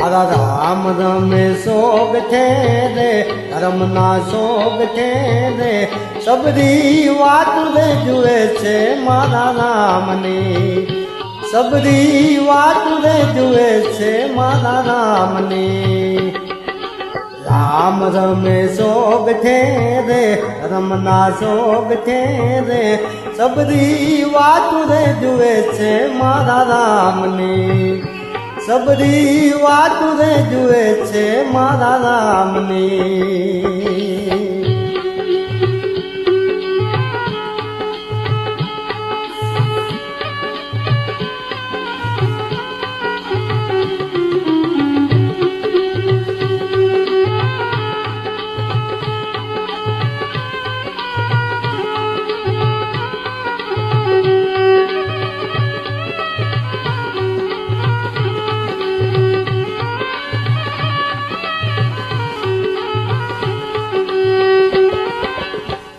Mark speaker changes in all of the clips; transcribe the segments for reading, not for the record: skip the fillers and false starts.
Speaker 1: મારા રામ રમે સોગ છે રે ધર્મ ના સોગ છે રે સબરી વાત રે જુએ છે મારા રામની સબરી વાત રે જુએ છે મારા રામની રામ રમે સોગ છે રે ધર્મ ના સોગ છે રે સબરી વાત રે જુએ છે મારા રામની સબરી વાત રે જુએ છે મારા રામની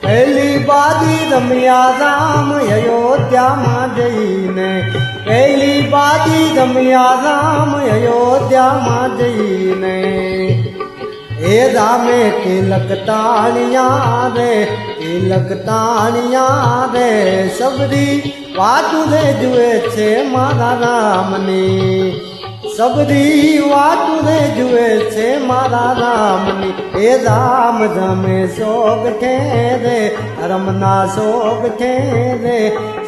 Speaker 1: પહેલી બાજી રમ્યા રામ અયોધ્યામાં જઈને પહેલી બાજી રમ્યા રામ અયોધ્યામાં જઈને એ રામે તિલક તાણિયા રે તિલક તાણિયા રે સબરી વાત રે જુએ છે મારા રામની સબરી વાત રે જુએ છે મારા રામની એ રામ રમે સોગ છે રે ધર્મ ના સોગ છે રે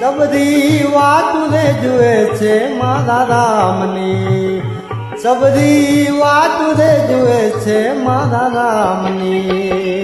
Speaker 1: સબરી વાત રે જુએ છે મારા રામની સબરી વાત રે જુએ છે મારા રામની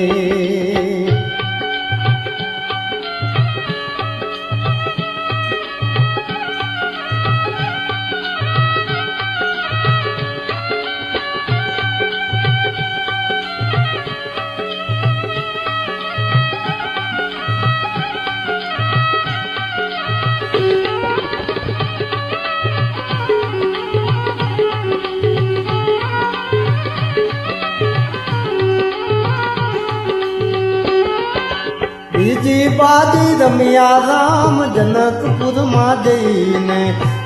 Speaker 1: બીજી બાજી રમ્યા રામ જનકપુરમાં જઈને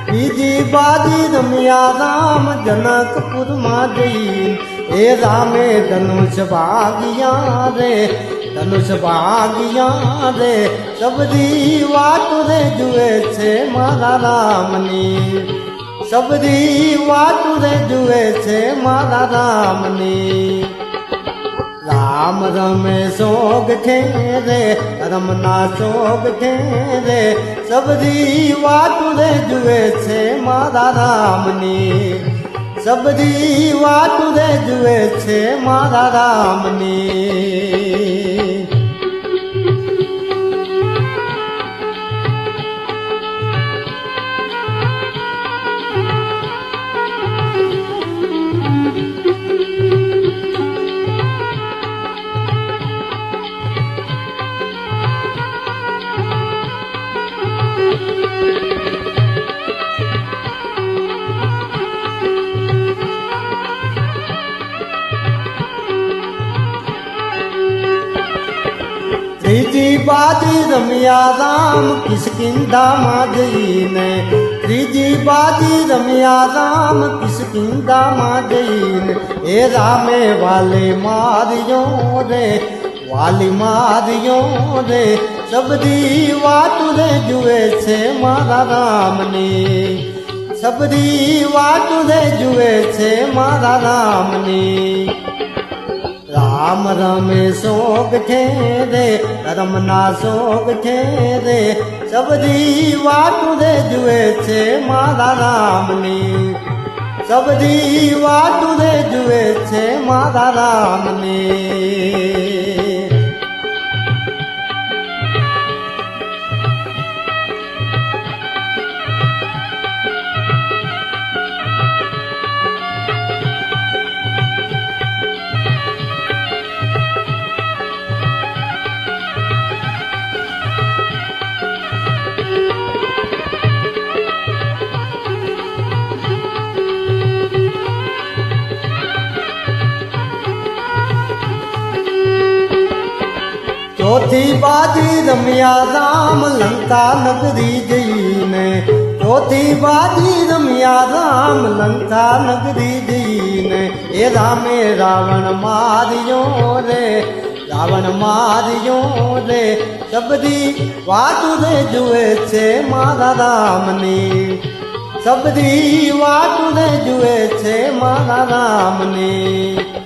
Speaker 1: બીજી બાજી રમ્યા રામ જનકપુરમાં જઈને એ રામે ધનુષ ભાગ્યા રે ધનુષ ભાગ્યા રે સબરી વાત રે જુએ છે મારા રામની સબરી વાત રે જુએ છે મારા રામની રામ રમે સોગ છે રે ધર્મ ના સોગ છે રે સબરી વાત રે જુએ છે મારા રામની સબરી વાત રે જુએ છે મારા રામની ત્રીજી બાજી રમ્યા રામ કિષ્કિંધામાં જઈને ત્રીજી બાજી રમ્યા રામ કિષ્કિંધામાં જઈને એ રામે વાલી માર્યો રે વાલી માર્યો રે સબરી વાત રે જુએ છે મારા રામની સબરી વાત રે જુએ છે મારા રામની રામ રમે સોગ છે રે ધર્મ ના સોગ છે રે સબરી વાત રે જુએ છે મારા રામની સબરી વાત રે જુએ છે મારા રામની ચોથી બાજી રમ્યા રામ લંકા નગરી જઈને ચોથી બાજી રમ્યા રામ લંકા નગરી જઈને એ રામે રાવણ માર્યો રે રાવણ માર્યો રે સબરી વાતું રે જુએ છે મારા રામની સબરી વાતું રે જુએ છે મારા રામની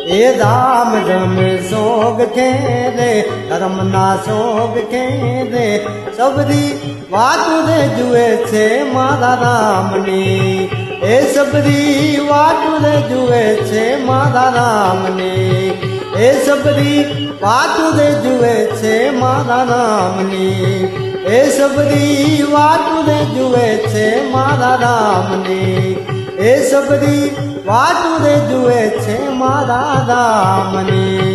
Speaker 1: એ રામ રમે સોગ ખેરે રમના સોગ ખેરે સબરી વાતું રે જુએ છે મારા રામની એ સબરી વાતું રે જુએ છે મારા રામની એ સબરી વાતું રે જુએ છે મારા રામની એ સબરી વાતું રે જુએ છે મારા રામની એ સબરી વાતું રે જુએ છે મારા રામની